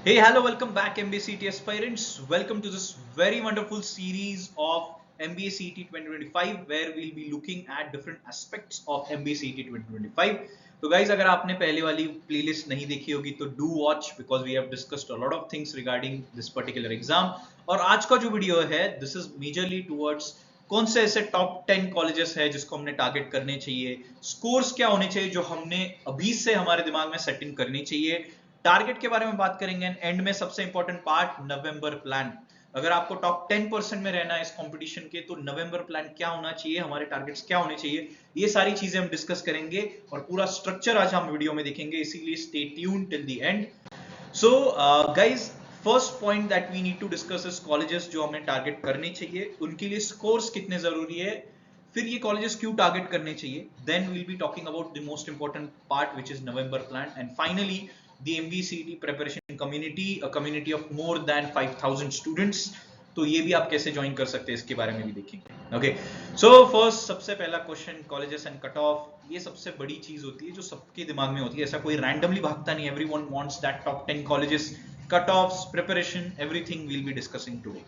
Hey, hello, welcome back, MBA CET aspirants. Welcome to this very wonderful series of MBA CET 2025, where we'll be looking at different aspects of MBA CET 2025. तो guys, अगर आपने पहले वाली playlist नहीं देखी होगी तो do watch because we have discussed a lot of things regarding this particular exam. और आज का जो वीडियो है, this is majorly towards कौन से ऐसे टॉप 10 कॉलेजेस है जिसको हमने टारगेट करने चाहिए, स्कोर्स क्या होने चाहिए जो हमने अभी से हमारे दिमाग में सेटिंग करनी चाहिए, टारगेट के बारे में बात करेंगे एंड में सबसे इंपॉर्टेंट पार्ट नवंबर प्लान। अगर आपको टॉप 10% में रहना है इस कंपटीशन के तो नवंबर प्लान क्या होना चाहिए, हमारे टारगेट्स क्या होने चाहिए, ये सारी चीजें हम डिस्कस करेंगे और पूरा स्ट्रक्चर आज हम वीडियो में देखेंगे, इसीलिए stay tune till the end. So guys, first point that we need to discuss is colleges जो हमें टारगेट करने चाहिए, उनके लिए स्कोर्स कितने जरूरी है, फिर ये कॉलेजेस क्यों टारगेट करने चाहिए, then will be talking about the most important part which is November plan, and finally the MBCT preparation community, a community of more than 5,000 students. तो ये भी आप कैसे ज्वाइन कर सकते हैं इसके बारे में भी देखेंगे। ओके, सो फर्स्ट सबसे पहला question, colleges and cut off. ये सबसे बड़ी चीज होती है जो सबके दिमाग में होती है, ऐसा कोई रैंडमली भागता नहीं। Everyone wants that top 10 colleges, cut offs, preparation, everything will be discussing today.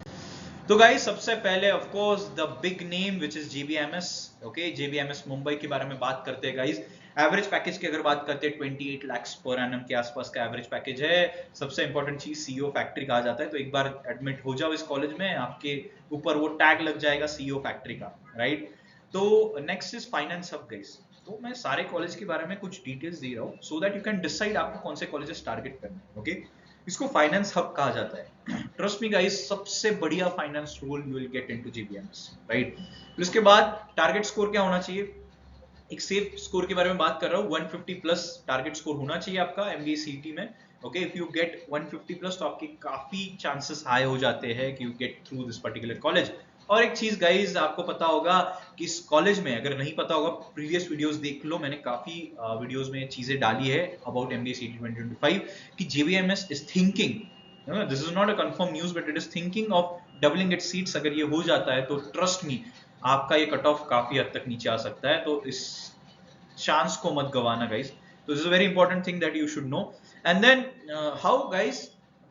तो गाइस, सबसे पहले of course the big name which is JBMS। Okay, JBMS Mumbai के बारे में बात करते हैं गाइस। एवरेज पैकेज की अगर बात करते हैं 28 lakhs पर एनम के आसपास का एवरेज पैकेज है। सबसे इंपॉर्टेंट चीज CEO फैक्ट्री कहा जाता है, तो एक बार एडमिट हो जाओ इस कॉलेज में, आपके ऊपर वो टैग लग जाएगा CEO फैक्ट्री का, राइट। तो next is finance hub guys. तो मैं सारे कॉलेज के बारे में कुछ डिटेल्स दे रहा हूँ सो दैट यू कैन डिसाइड आपको कौन से कॉलेजेस टारगेट करना है। ओके, इसको फाइनेंस हब कहा जाता है। ट्रस्ट मी गाइस, सबसे बढ़िया finance role you will get into JBMS, right. फिर उसके बाद टारगेट स्कोर क्या होना चाहिए, एक सेफ स्कोर के बारे में बात कर रहा हूँ। 150 प्लस टारगेट स्कोर होना चाहिए आपका MBA CET में। Okay, if you get 150 plus तो आपके काफी चांसेस हाई हो जाते हैं कि you get through this particular college. और एक चीज गाइज, आपको पता होगा कि इस कॉलेज में, अगर नहीं पता होगा प्रीवियस वीडियोस देख लो, मैंने काफी वीडियोस में चीजें डाली है अबाउट MBA CET 2025 कि JBMS is thinking, this is not a confirm news but it is thinking of doubling it's seats. अगर ये हो जाता है तो ट्रस्ट मी, आपका ये कट ऑफ काफी हद तक नीचे आ सकता है, तो इस चांस को मत गवाना गाइस। तो this is a very important thing that you should know. And then how guys,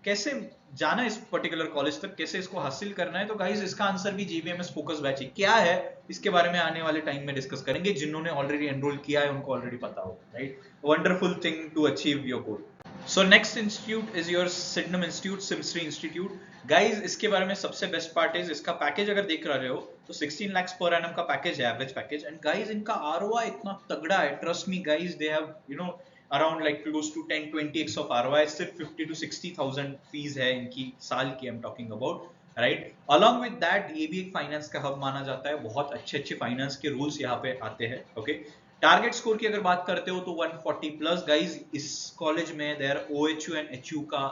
कैसे जाना इस पर्टिकुलर कॉलेज तक, कैसे इसको हासिल करना है, तो गाइस इसका आंसर भी JBMS फोकस बैच क्या है, इसके बारे में आने वाले टाइम में डिस्कस करेंगे। जिन्होंने ऑलरेडी एनरोल किया है उनको ऑलरेडी पता होगा, right. Wonderful thing to achieve your goal. So next institute is your Sydenham institute, सिमस्ट्री इंस्टीट्यूट। गाइज, इसके बारे में सबसे बेस्ट पार्ट इज इसका पैकेज अगर देख रहे हो तो 16 lakhs पर एनम का पैकेज है, एवरेज पैकेज। एंड गाइज, इनका ROI इतना तगड़ा है, trust me guys, they have around like close to 10-20x of ROI। सिर्फ 50 to 60,000 फीस है इनकी साल की, I am talking about, right. Along with that ये भी एक फाइनेंस का हब माना जाता है, बहुत अच्छे फाइनेंस के रूल्स यहाँ पे आते हैं। ओके, टारगेट स्कोर की अगर बात करते हो तो 140 प्लस। गाइज, इस कॉलेज में देयर OHU एंड HU का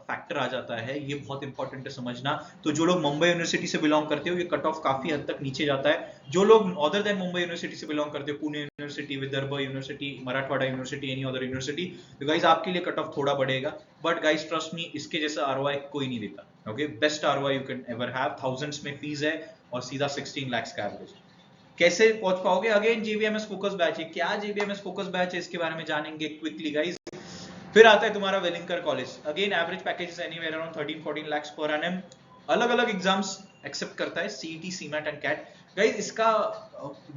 फैक्टर आ जाता है, ये बहुत इंपॉर्टेंट है समझना। तो जो लोग मुंबई यूनिवर्सिटी से बिलोंग करते हो, ये कट ऑफ काफी हद तक नीचे जाता है। जो लोग अदर देन मुंबई यूनिवर्सिटी से बिलोंग करते हो, Pune university, Vidarbha university, Marathwada university, any other university, तो गाइज आपके लिए कट ऑफ थोड़ा बढ़ेगा। बट गाइज ट्रस्ट मी, इसके जैसा ROI कोई नहीं देता। Okay, best ROI you can ever have. Thousands में फीस है और सीधा 16 lakhs का एवरेज। कैसे पहुंच पाओगे, अगेन JBMS फोकस बैच है। क्या JBMS फोकस बैच है, इसके बारे में जानेंगे क्विकली गाइस। फिर आता है तुम्हारा Welingkar college. Again average package is anywhere around 13-14 lakhs पर एनम। अलग अलग एग्जाम्स एक्सेप्ट करता है, CET, CMAT and CAT। Guys, इसका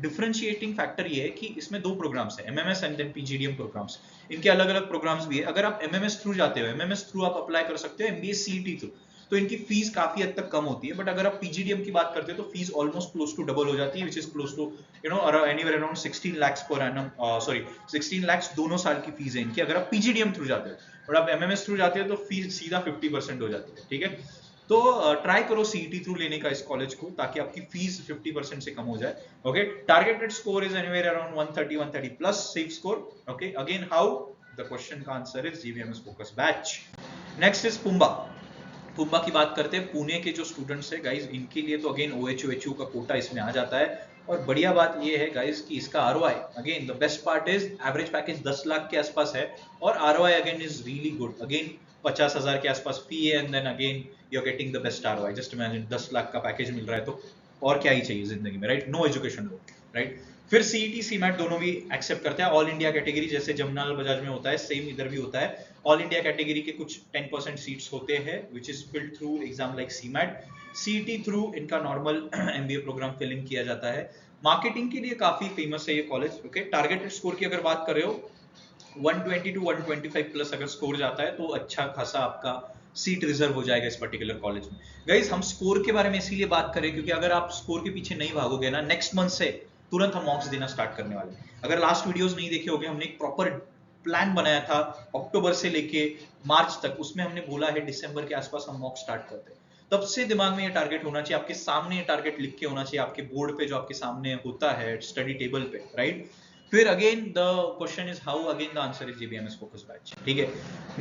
डिफरेंशिएटिंग फैक्टर ये है कि इसमें दो प्रोग्राम्स है, MMS and then PGDM programmes. इनके अलग अलग प्रोग्राम्स भी है। अगर आप MMS थ्रू जाते हो, MMS थ्रू आप अप्लाई कर सकते हो MBA CET थ्रू, तो इनकी फीस काफी हद तक कम होती है। बट अगर आप PGDM की बात करते हो तो fees almost close to double हो जाती है, which is close to anywhere around 16 lakhs पर एनम। सॉरी, 16 lakhs दोनों साल की फीस है इनकी, अगर आप PGDM थ्रू जाते हो। और आप MMS थ्रू जाते हो तो फीस सीधा 50% हो जाती है, ठीक है। तो ट्राई करो CET थ्रू लेने का इस कॉलेज को, ताकि आपकी फीस 50% से कम हो जाए। Okay, targeted score is anywhere around 130 plus safe score. Okay, again how, the question का answer is JBMS focus batch. Next is PUMBA. PUMBA की बात करते हैं, पुणे के जो स्टूडेंट्स है गाइज, इनके लिए तो अगेन OHU HU का कोटा इसमें आ जाता है। और बढ़िया बात ये है गाइज कि इसका ROI, again the best part is average package 10 lakh के आसपास है और ROI again is really good. Again 50,000 के आसपास फी है and then again you are getting the best ROI। Just imagine 10 lakh का पैकेज मिल रहा है तो और क्या ही चाहिए जिंदगी में, right. No education loan, right. फिर CET, CMAT दोनों भी एक्सेप्ट करते हैं, ऑल इंडिया कैटेगरी, जैसे जमनालाल बजाज में होता है, सेम इधर भी होता है। ऑल इंडिया कैटेगरी के कुछ 10% सीट्स होते हैं which is filled through exam like CMAT, CET through इनका normal MBA programme fill in किया जाता है। मार्केटिंग के लिए काफी फेमस है ये कॉलेज। ओके, टारगेटेड स्कोर की अगर बात कर रहे हो 120 टू 125 प्लस अगर स्कोर जाता है तो अच्छा खासा आपका सीट रिजर्व हो जाएगा इस पर्टिकुलर कॉलेज में। गाइस हम स्कोर के बारे में इसीलिए बात करें क्योंकि अगर आप स्कोर के पीछे नहीं भागोगे ना, नेक्स्ट मंथ से तुरंत हम मॉक्स देना स्टार्ट करने वाले हैं। अगर लास्ट वीडियोस नहीं देखे होंगे, हमने एक प्रॉपर प्लान बनाया था अक्टूबर से लेके मार्च तक, उसमें हमने बोला है दिसंबर के आसपास हम मॉक स्टार्ट करते हैं। तब से दिमाग में ये टारगेट होना चाहिए, आपके सामने ये टारगेट लिख के होना चाहिए, आपके बोर्ड पे जो आपके सामने होता है स्टडी टेबल पे, राइट। फिर again the question is how, again the answer is GBMS focus batch, ठीक है।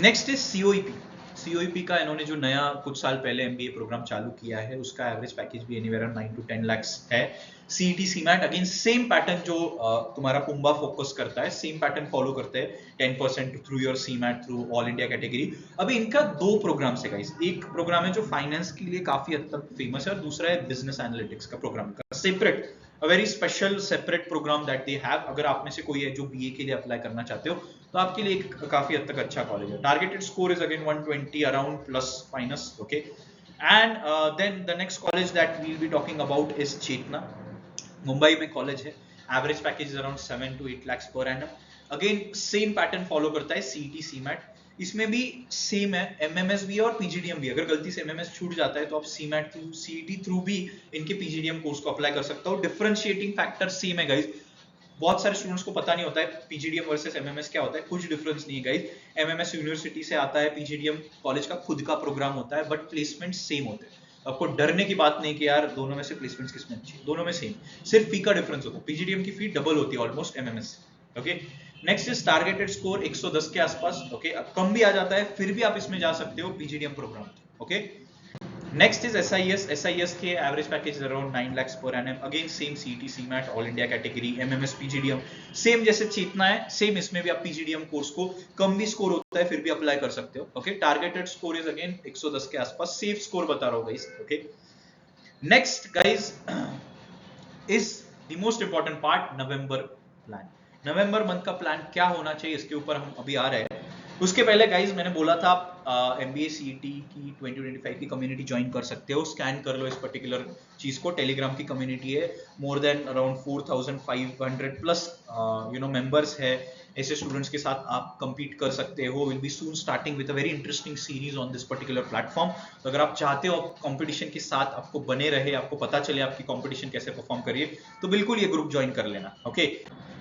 Next is COEP. सीओईपी का इन्होंने जो नया कुछ साल पहले एमबीए प्रोग्राम चालू किया है उसका एवरेज पैकेज भी एनीवेयर अराउंड 9 to 10 lakhs है। CET CMAT again same pattern जो तुम्हारा पुम्बा फोकस करता है, सेम पैटर्न फॉलो करते हैं, 10% through your CMAT through all India category. अभी इनका दो प्रोग्राम्स है गाइस, एक प्रोग्राम है जो फाइनेंस के लिए काफी हद तक फेमस है और दूसरा है बिजनेस एनालिटिक्स का प्रोग्राम का separate, a very special separate program that they have. अगर आप में से कोई है जो बीए के लिए अप्लाई करना चाहते हो तो आपके लिए एक काफी हद तक अच्छा कॉलेज है। Targeted score is again 120 around plus minus, okay. And then the next college that we will be talking about is Chetana. Mumbai में कॉलेज है, average package is around 7 to 8 lakhs per annum। Again same pattern follow करता है CET CMAT, इसमें भी same है, MMS भी और PGDM भी। अगर गलती से एमएमएस छूट जाता है तो आप सीमैट थ्रू सीईटी थ्रू भी इनके पीजीडीएम कोर्स को अप्लाई कर सकते हो। डिफरेंशिएटिंग फैक्टर सेम है गाइस, बहुत सारे स्टूडेंट्स को पता नहीं होता है पीजीडीएम वर्सेस एमएमएस क्या होता है, कुछ डिफरेंस नहीं है गाइस। एमएमएस यूनिवर्सिटी से आता है, पीजीडीएम कॉलेज का खुद का प्रोग्राम होता है, बट प्लेसमेंट सेम होते हैं। आपको डरने की बात नहीं कि यार दोनों में से प्लेसमेंट्स किसमें अच्छी, दोनों में सेम, सिर्फ फी का डिफरेंस होता है। पीजीडीएम की फी डबल होती है almost MMS, okay. Next is targeted score 110 के आसपास, ओके। अब कम भी आ जाता है फिर भी आप इसमें जा सकते हो PGDM programme, okay. Next is SIES. SIES के average package around 9 lakhs per annum। Again same CET CMAT all India category, MMS PGDM same जैसे चेतना है, सेम इसमें भी आप पीजीडीएम कोर्स को कम भी स्कोर होता है फिर भी अप्लाई कर सकते हो, okay. Targeted score is again 110 के आसपास, सेफ स्कोर बता रहा हूं guys, okay. Next guys is the most important part, November plan. November month का प्लान क्या होना चाहिए इसके ऊपर हम अभी आ रहे हैं। उसके पहले गाइज मैंने बोला था आप एमबीए सीईटी की 2025 की कम्युनिटी ज्वाइन कर सकते हो, स्कैन कर लो इस पर्टिकुलर चीज को। टेलीग्राम की कम्युनिटी है, more than around 4500 plus members है। ऐसे स्टूडेंट्स के साथ आप compete कर सकते हो। Will be soon starting with a very interesting series on this particular platform. तो अगर आप चाहते हो कंपटीशन के साथ आपको बने रहे, आपको पता चले आपकी कंपटीशन कैसे परफॉर्म करिए, तो बिल्कुल ये ग्रुप ज्वाइन कर लेना, okay.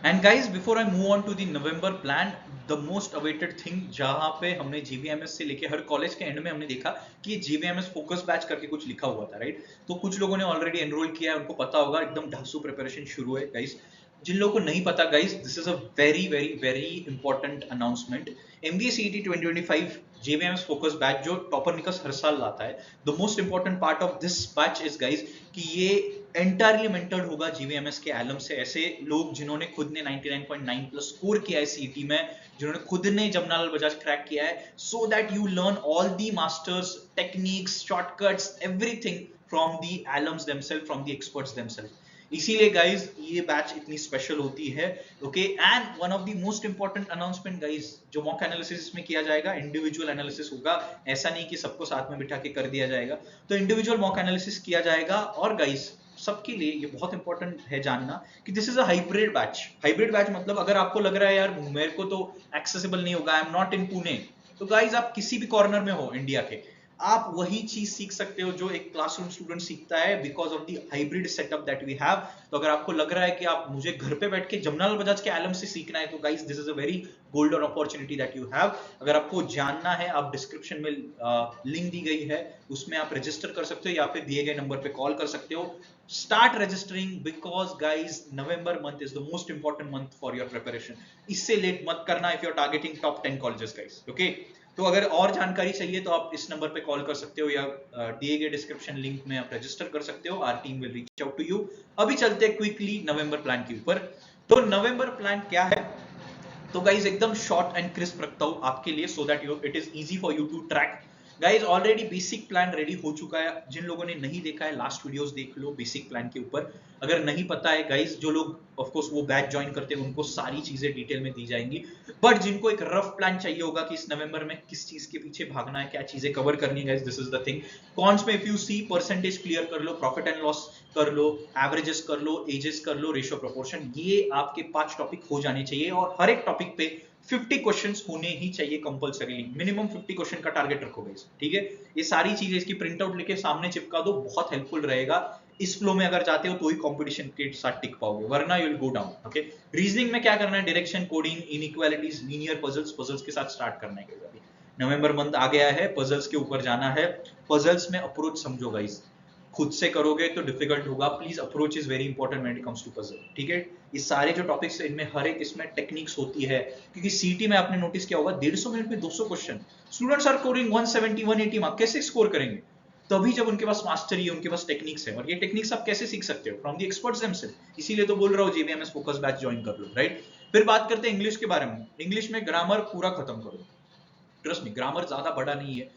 And guys before I move on to the November plan, the most awaited thing, जहां पे हमने जीवीएमएस से लेके हर कॉलेज के एंड में हमने देखा कि ये जीवीएमएस फोकस बैच करके कुछ लिखा हुआ था, राइट। तो कुछ लोगों ने ऑलरेडी एनरोल किया है, उनको पता होगा, एकदम ढासू प्रिपरेशन शुरू है गाइज। जिन लोगों को नहीं पता guys, this is a very very very important announcement. MBA CET 2025 GBMS focus batch जो टॉपरनिकस हर साल लाता है, the most important part of this batch is guys कि ये एंटायरली मेंटर्ड होगा जीवीएमएस के एलम से। ऐसे लोग जिन्होंने खुद ने 99.9 प्लस स्कोर किया है सीईटी में, जिन्होंने खुद ने जमनालाल बजाज क्रैक किया है, so that you learn all the masters techniques, shortcuts, everything from the alums themself, from the experts themself. इसीलिए गाइज ये बैच इतनी स्पेशल होती है, okay. And one of the most important announcement guys, जो mock analysis में किया जाएगा, individual analysis होगा। ऐसा नहीं कि सबको साथ में बिठा के कर दिया जाएगा, तो इंडिविजुअल मॉक एनालिसिस किया जाएगा। और गाइज सबके लिए ये बहुत इंपॉर्टेंट है जानना कि this is a hybrid batch. Hybrid batch मतलब अगर आपको लग रहा है यार मेरे को तो एक्सेसिबल नहीं होगा, I am not in Pune, तो गाइज आप किसी भी कॉर्नर में हो इंडिया के, आप वही चीज सीख सकते हो जो एक क्लासरूम स्टूडेंट सीखता है, because of the hybrid setup that we have. तो अगर आपको लग रहा है कि आप मुझे घर पे बैठ के जमनालाल बजाज के एलम से सीखना है, तो guys this is a very golden opportunity that you have. अगर आपको जानना है, आप डिस्क्रिप्शन में लिंक दी गई है, उसमें आप रजिस्टर कर सकते हो या फिर दिए गए नंबर पे कॉल कर सकते हो। Start registering because guys November month is the most important month for your preparation. इससे लेट मत करना if you are targeting top 10 colleges guys, okay. तो अगर और जानकारी चाहिए तो आप इस नंबर पे कॉल कर सकते हो या दिए गए डिस्क्रिप्शन लिंक में आप रजिस्टर कर सकते हो। Our team will reach out to you. अभी चलते हैं क्विकली नवंबर प्लान के ऊपर। तो नवंबर प्लान क्या है, तो गाइज एकदम शॉर्ट एंड क्रिस्प रखता हूं आपके लिए, so that it is easy for you to track. Guys already basic plan ready हो चुका है, जिन लोगों ने नहीं देखा है लास्ट वीडियोस देख लो बेसिक प्लान के ऊपर। अगर नहीं पता है गाइज, जो लोग ऑफ कोर्स वो बैच ज्वाइन करते हैं उनको सारी चीजें डिटेल में दी जाएंगी, बट जिनको एक रफ प्लान चाहिए होगा कि इस नवंबर में किस चीज के पीछे भागना है, क्या चीजें कवर करनी है guys, this is the thing. कॉन्स में if you see percentage clear कर लो, प्रॉफिट एंड लॉस कर लो, एवरेजेस कर लो, एजेस कर लो, रेशियो प्रोपोर्शन, ये आपके 5 टॉपिक हो जाने चाहिए और हर एक टॉपिक पे 50 क्वेश्चंस होने ही चाहिए कंपलसरीली। मिनिमम 50 क्वेश्चन का टारगेट रखो गाइस, ठीक है। ये सारी चीजें इसकी प्रिंट आउट लेके सामने चिपका दो, बहुत हेल्पफुल रहेगा। इस फ्लो में अगर जाते हो तो ही कंपटीशन के साथ टिक पाओगे, वरना you will go down. Okay, reasoning में क्या करना है, direction, coding, inequalities, linear puzzles, puzzles के साथ स्टार्ट करना है। नवंबर मंथ आ गया है, पजल्स के ऊपर जाना है। पजल्स में अप्रोच समझो गाइस, खुद से करोगे तो डिफिकल्ट होगा, please approach is very important when it comes to puzzle, ठीक है। ये सारे जो टॉपिक्स है इनमें हर एक इसमें टेक्निक्स होती है, क्योंकि सीटी में आपने नोटिस किया होगा 150 मिनट में 200 question, students are scoring 170 180 marks, कैसे स्कोर करेंगे? तभी जब उनके पास मास्टरी है, उनके पास टेक्निक्स है, और ये टेक्निक्स आप कैसे सीख सकते हो? From the experts themself. इसीलिए तो बोल रहा हूँ जेबीएमएस फोकस बैच ज्वाइन कर लो, राइट। फिर बात करते हैं इंग्लिश के बारे में। इंग्लिश में ग्रामर पूरा खत्म करो, ट्रस्ट मी, ग्रामर ज्यादा बड़ा नहीं है,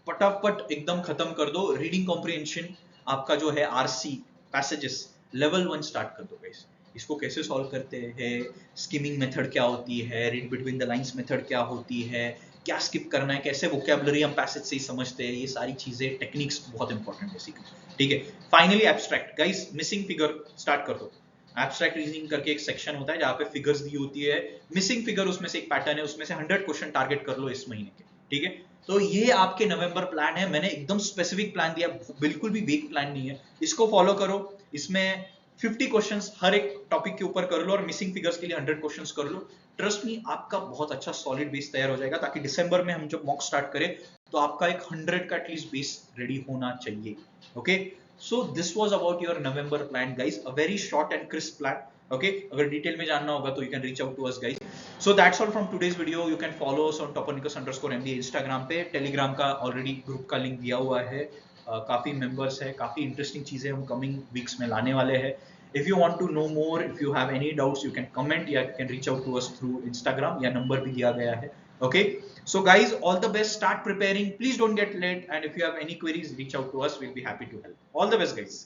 फटाफट एकदम खत्म कर दो। रीडिंग कॉम्प्रिहेंशन आपका जो है आरसी पैसेजेस लेवल 1 स्टार्ट कर दो गाइस। इसको कैसे सॉल्व करते हैं, स्किमिंग मेथड क्या होती है, read between the lines method क्या होती है, क्या स्किप करना है, कैसे वोकैबुलरी हम पैसेज से ही समझते हैं, ये सारी चीजें टेक्निक्स बहुत इंपॉर्टेंट है सीखना, ठीक है। Finally abstract guys, missing figure start कर दो। एब्स्ट्रैक्ट रीजनिंग करके एक सेक्शन होता है जहाँ पे फिगर्स दी होती है, मिसिंग फिगर उसमें से एक पैटर्न है, उसमें से 100 क्वेश्चन टारगेट कर लो इस महीने के, ठीक है। तो ये आपके नवंबर प्लान है, मैंने एकदम स्पेसिफिक प्लान दिया, बिल्कुल भी वीक प्लान नहीं है। इसको फॉलो करो, इसमें 50 क्वेश्चंस हर एक टॉपिक के ऊपर कर लो और मिसिंग फिगर्स के लिए 100 क्वेश्चंस कर लो। ट्रस्ट मी, आपका बहुत अच्छा सॉलिड बेस तैयार हो जाएगा, ताकि दिसंबर में हम जब मॉक स्टार्ट करें तो आपका एक 100 का एटलीस्ट बेस रेडी होना चाहिए। Okay, so this was about your November plan guys, a very short and crisp plan. Okay, अगर डिटेल में जानना होगा तो you can reach out to us guys. So that's all from today's video. You can follow us on topernicus_MBA Instagram पे, Telegram का already group का link दिया हुआ है, काफी मेंबर्स है, काफी इंटरेस्टिंग चीजें हम कमिंग वीक्स में लाने वाले हैं। If you want to know more, if you have any doubts, you can comment या you can reach out to us through Instagram, या नंबर भी दिया गया है। Okay, so guys, all the best, start preparing, please don't get late, and if you have any queries, reach out to us, we'll be happy to help. All the best guys.